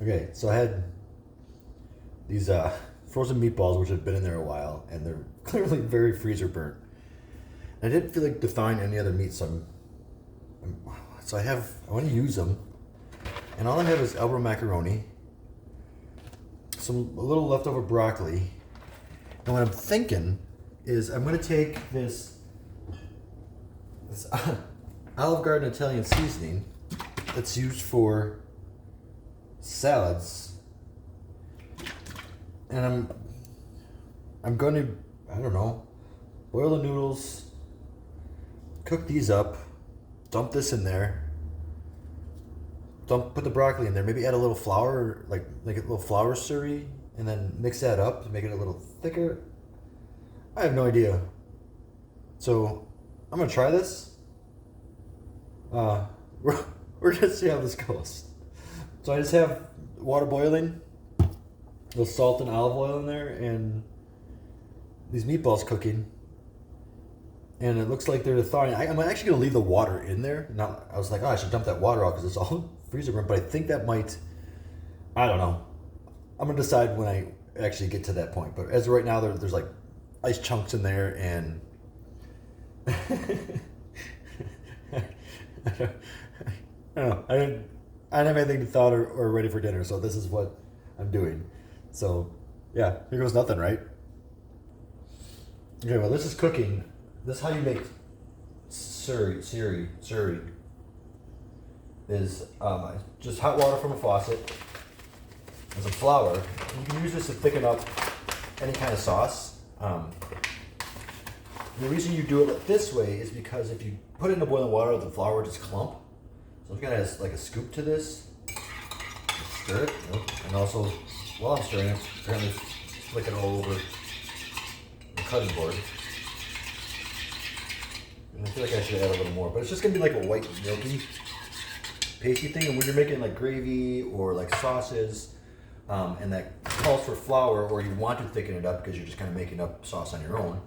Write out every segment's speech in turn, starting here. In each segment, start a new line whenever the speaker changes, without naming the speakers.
Okay, so I had these frozen meatballs, which had been in there a while, and they're clearly very freezer burnt. I didn't feel like thawing any other meat, so I want to use them, and all I have is elbow macaroni, a little leftover broccoli, and what I'm thinking is I'm gonna take this Olive Garden Italian seasoning that's used for salads, and I'm going to, I don't know, boil the noodles, cook these up, dump this in there, put the broccoli in there, maybe add a little flour, like a little flour slurry, and then mix that up to make it a little thicker. I have no idea. So I'm gonna try this. We're gonna see how this goes. So I just have water boiling, a little salt and olive oil in there, and these meatballs cooking. And it looks like they're thawing. I'm actually gonna leave the water in there. I was like, oh, I should dump that water out because it's all freezer burnt. But I think that might, I don't know. I'm gonna decide when I actually get to that point. But as of right now, there's like ice chunks in there, and I don't know. I didn't have anything thought or ready for dinner, so this is what I'm doing. So yeah, here goes nothing, right? Okay, well, this is cooking. This is how you make suri. Is just hot water from a faucet and some flour. You can use this to thicken up any kind of sauce. The reason you do it this way is because if you put it in the boiling water, the flour will just clump. So I'm gonna add like a scoop to this. Stir it, and also while I'm stirring it, apparently flick it all over the cutting board. And I feel like I should add a little more, but it's just gonna be like a white milky pasty thing. And when you're making like gravy or like sauces, and that calls for flour, or you want to thicken it up because you're just kind of making up sauce on your own,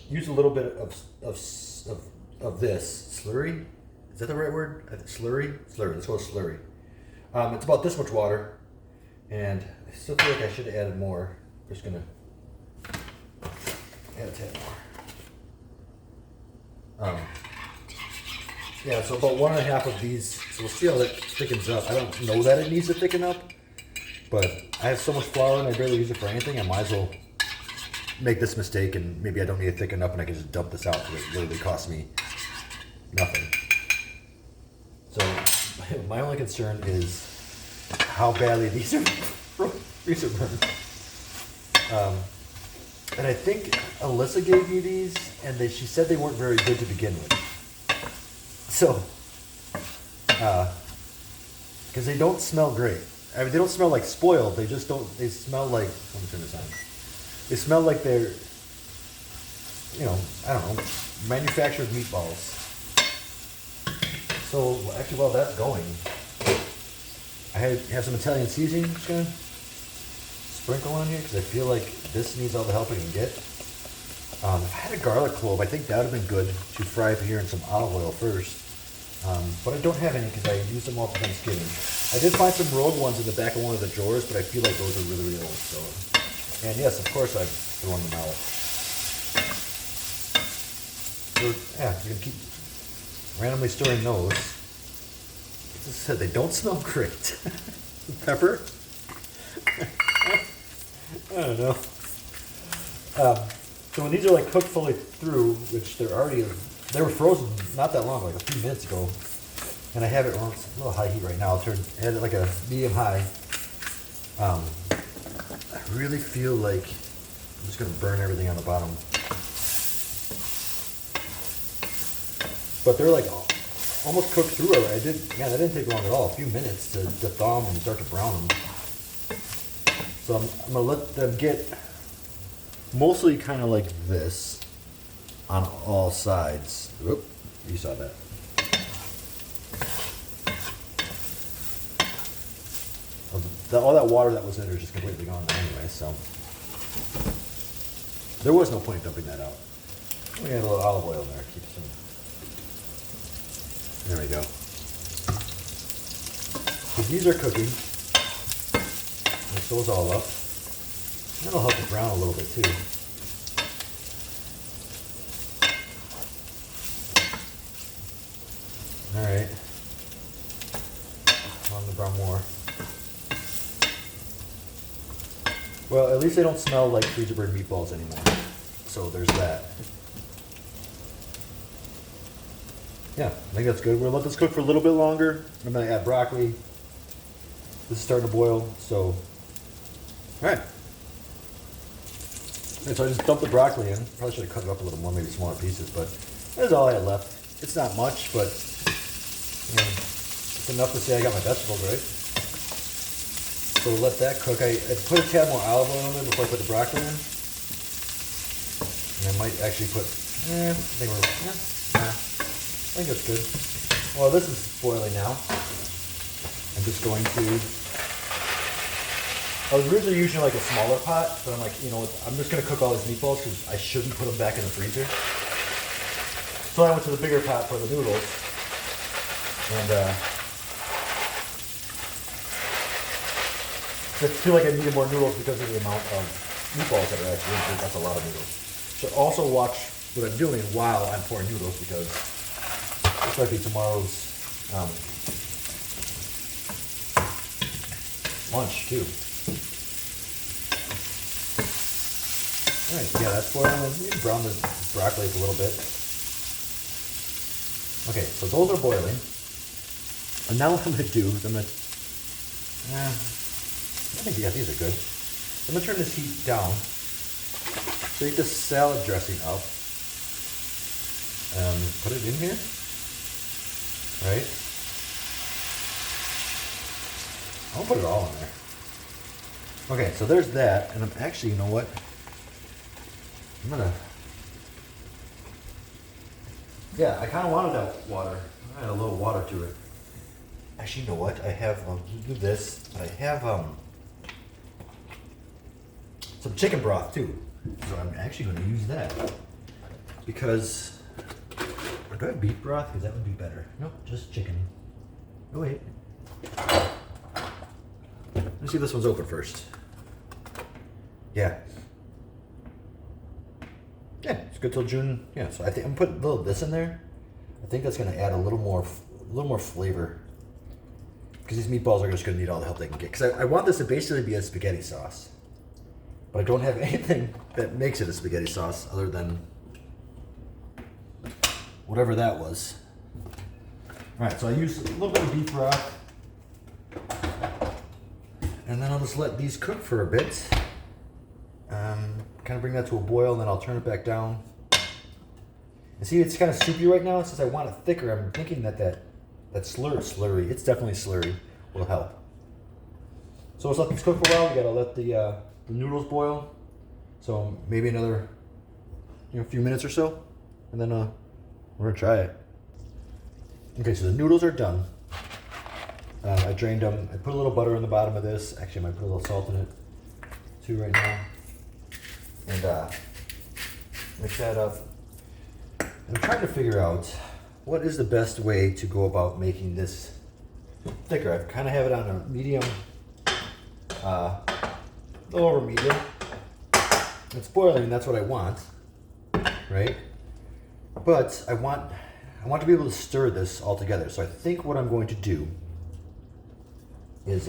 use a little bit of this slurry. Is that the right word? Slurry. Let's go with slurry. It's about this much water, and I still feel like I should have added more. I'm just gonna add a tad more. Yeah, so about 1.5 of these. So we'll see how that thickens up. I don't know that it needs to thicken up, but I have so much flour and I barely use it for anything. I might as well make this mistake, and maybe I don't need to thicken up and I can just dump this out because it literally costs me nothing. So my only concern is how badly these are freezer burned. And I think Alyssa gave me these, and she said they weren't very good to begin with. So, because they don't smell great. I mean, they don't smell like spoiled. They just don't. They smell like. Let me turn this on. They smell like they're, I don't know, manufactured meatballs. So actually, while that's going, I have some Italian seasoning. I'm just gonna sprinkle on here because I feel like this needs all the help it can get. If I had a garlic clove, I think that would have been good to fry up here in some olive oil first. But I don't have any because I used them all for Thanksgiving. I did find some rogue ones in the back of one of the drawers, but I feel like those are really, really old. So, and yes, of course I've thrown them out. So, yeah, you're gonna keep randomly stirring those. As I said, they don't smell great. Pepper? I don't know. So when these are like cooked fully through, which they were frozen not that long, like a few minutes ago, and I have it, well, it's a little high heat right now. Add it like a medium high. I really feel like I'm just gonna burn everything on the bottom. But they're like almost cooked through already. That didn't take long at all. A few minutes to thaw them and start to brown them. So I'm gonna let them get mostly kind of like this on all sides. Oop, you saw that. All that water that was in there is just completely gone anyway, so there was no point dumping that out. We add a little olive oil in there, keep some. There we go. Because these are cooking. Mix those all up. That'll help it brown a little bit too. All right. I want them to brown more. Well, at least they don't smell like freezer burn meatballs anymore. So there's that. Yeah, I think that's good. We're gonna let this cook for a little bit longer. I'm gonna add broccoli. This is starting to boil, so. All right. And so I just dumped the broccoli in. Probably should have cut it up a little more, maybe smaller pieces, but that's all I had left. It's not much, but you know, it's enough to say I got my vegetables right. So we'll let that cook. I put a tad more olive oil in there before I put the broccoli in. And I might actually put, I think that's good. Well, this is boiling now. I'm just going to, I was originally using like a smaller pot, but I'm like, you know, I'm just going to cook all these meatballs because I shouldn't put them back in the freezer. So I went to the bigger pot for the noodles. And, I feel like I needed more noodles because of the amount of meatballs that are actually in here. That's a lot of noodles. So also watch what I'm doing while I'm pouring noodles because this might be tomorrow's lunch too. All right, yeah, that's boiling. You can brown the broccoli a little bit. Okay, so those are boiling. And now what I'm going to do is I'm going to, I think, yeah, these are good. I'm going to turn this heat down. So you get this salad dressing up. Put it in here. Right? I'll put it all in there. Okay, so there's that. And I'm actually, you know what? I'm going to... Yeah, I kind of wanted that water. I had a little water to it. Actually, you know what? I have, do this, but I have some chicken broth too. So I'm actually going to use that. Because, or do I have beef broth? Because that would be better. Nope, just chicken. Oh wait. Let's see if this one's open first. Yeah. Yeah, it's good till June. Yeah, so I think I'm putting a little of this in there. I think that's going to add a little more flavor. Because these meatballs are just going to need all the help they can get. Because I want this to basically be a spaghetti sauce. But I don't have anything that makes it a spaghetti sauce other than whatever that was. Alright, so I use a little bit of beef broth. And then I'll just let these cook for a bit. Kind of bring that to a boil, and then I'll turn it back down. And see, it's kind of soupy right now. Since I want it thicker, I'm thinking that slurry, it's definitely slurry, will help. So let's let these cook for a while. We gotta let the noodles boil. So maybe another few minutes or so, and then we're gonna try it. Okay, so the noodles are done. I drained them. I put a little butter in the bottom of this. Actually, I might put a little salt in it too right now. And mix that up. I'm trying to figure out what is the best way to go about making this thicker. I kind of have it on a medium, a little over medium. It's boiling, and that's what I want, right? But I want to be able to stir this all together. So I think what I'm going to do is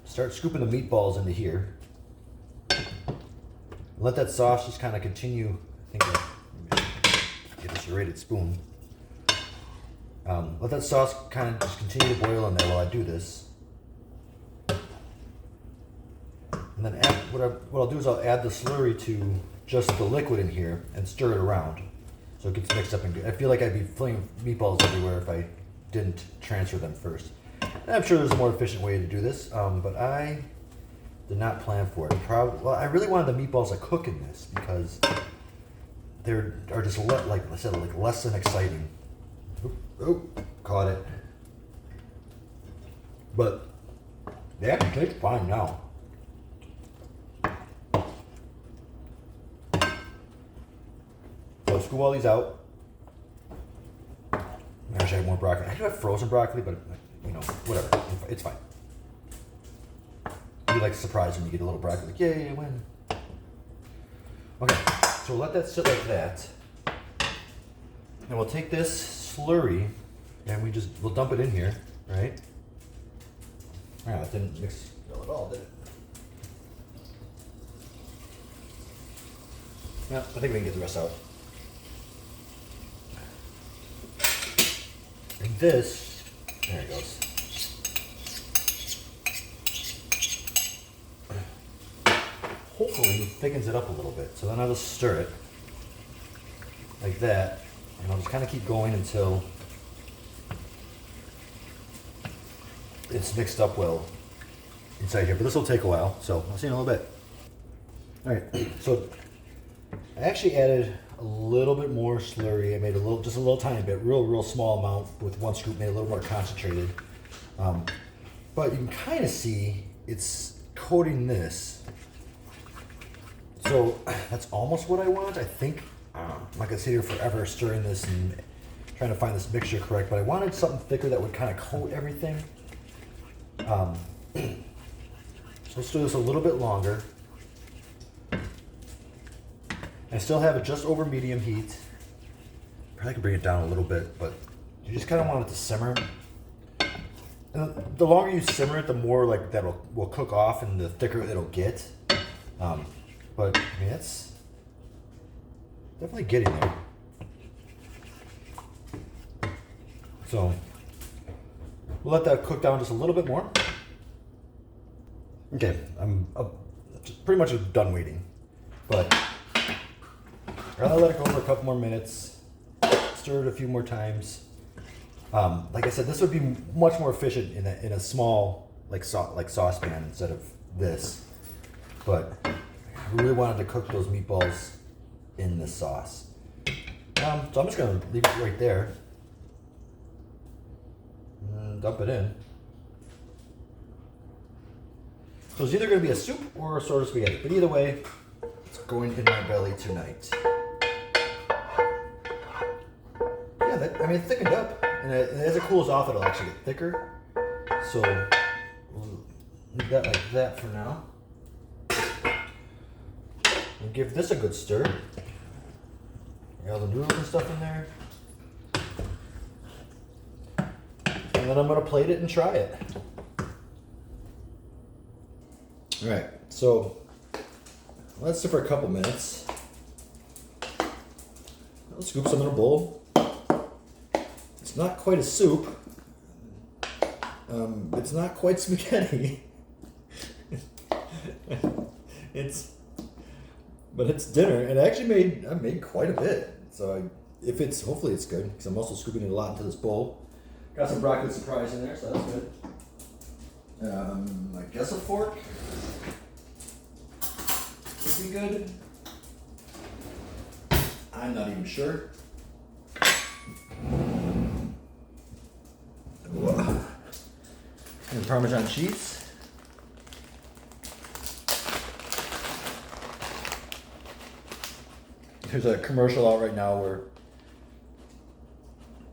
start scooping the meatballs into here. Let that sauce just kind of continue. I think get a serrated spoon. Let that sauce kind of just continue to boil in there while I do this. And then what I'll do is I'll add the slurry to just the liquid in here and stir it around so it gets mixed up. And I feel like I'd be flinging meatballs everywhere if I didn't transfer them first. And I'm sure there's a more efficient way to do this, but I did not plan for it. Well, I really wanted the meatballs to cook in this because they are just like I said, like less than exciting. Oop, caught it. But they actually taste fine now. So I'll scoop all these out. I wish I had more broccoli. I do have frozen broccoli, but whatever. It's fine. You like surprise when you get a little broccoli. Like, yay, I win. Okay, so we'll let that sit like that. And we'll take this slurry and we'll dump it in here, right? Yeah, it didn't mix well at all, did it? Yeah, I think we can get the rest out. And this, there it goes. Hopefully thickens it up a little bit. So then I'll just stir it like that, and I'll just kind of keep going until it's mixed up well inside here. But this will take a while, so I'll see you in a little bit. All right, so I actually added a little bit more slurry. I made just a little tiny bit, real small amount with one scoop, made it a little more concentrated. But you can kind of see it's coating this. So that's almost what I want. I think I'm not gonna sit here forever stirring this and trying to find this mixture correct, but I wanted something thicker that would kind of coat everything. So let's do this a little bit longer. I still have it just over medium heat. Probably could bring it down a little bit, but you just kind of want it to simmer. And the longer you simmer it, the more like that will cook off and the thicker it'll get. But I mean, it's definitely getting there. So we'll let that cook down just a little bit more. Okay, I'm pretty much done waiting, but I'll let it go for a couple more minutes, stir it a few more times. Like I said, this would be much more efficient in a small saucepan instead of this, but I really wanted to cook those meatballs in this sauce. So I'm just gonna leave it right there and dump it in. So it's either gonna be a soup or a sort of spaghetti, but either way, it's going in my belly tonight. Yeah, it thickened up, and as it cools off, it'll actually get thicker. So we'll leave that like that for now. And give this a good stir. Got all the noodles and stuff in there. And then I'm gonna plate it and try it. All right, so let's sit for a couple minutes. I'll scoop some in a bowl. It's not quite a soup. It's not quite spaghetti. But it's dinner, and I made quite a bit. So hopefully it's good, because I'm also scooping it a lot into this bowl. Got some broccoli surprise in there, so that's good. I guess a fork would be good. I'm not even sure. And Parmesan cheese. There's a commercial out right now where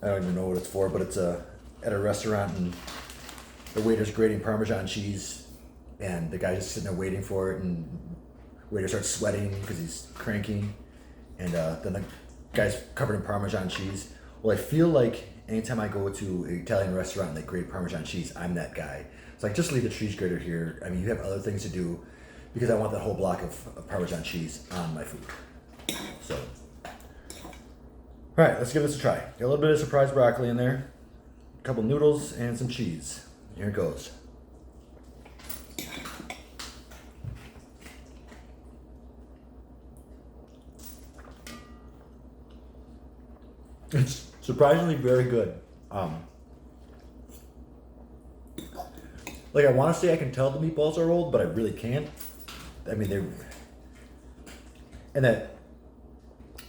I don't even know what it's for, but it's at a restaurant, and the waiter's grating Parmesan cheese, and the guy's just sitting there waiting for it, and the waiter starts sweating because he's cranking, and then the guy's covered in Parmesan cheese. Well, I feel like anytime I go to an Italian restaurant and they grate Parmesan cheese, I'm that guy. It's like, just leave the cheese grater here. I mean, you have other things to do, because I want that whole block of Parmesan cheese on my food. So, all right, let's give this a try. Got a little bit of surprise broccoli in there, a couple noodles, and some cheese. Here it goes. It's surprisingly very good. Like, I want to say I can tell the meatballs are old, but I really can't. I mean, and that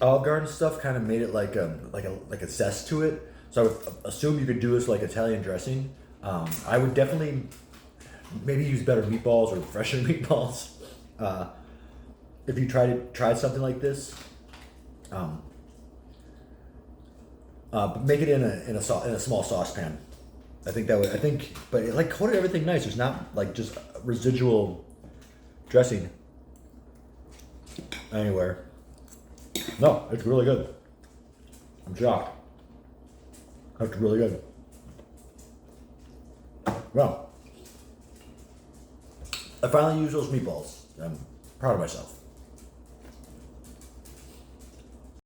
Olive Garden stuff kind of made it like a zest to it. So I would assume you could do this like Italian dressing. I would definitely maybe use better meatballs or fresher meatballs if you tried something like this. But make it in a small saucepan. I think that would. I think, but it like coated everything nice. There's not like just residual dressing anywhere. No, it's really good. I'm shocked. That's really good. Well, I finally used those meatballs. I'm proud of myself.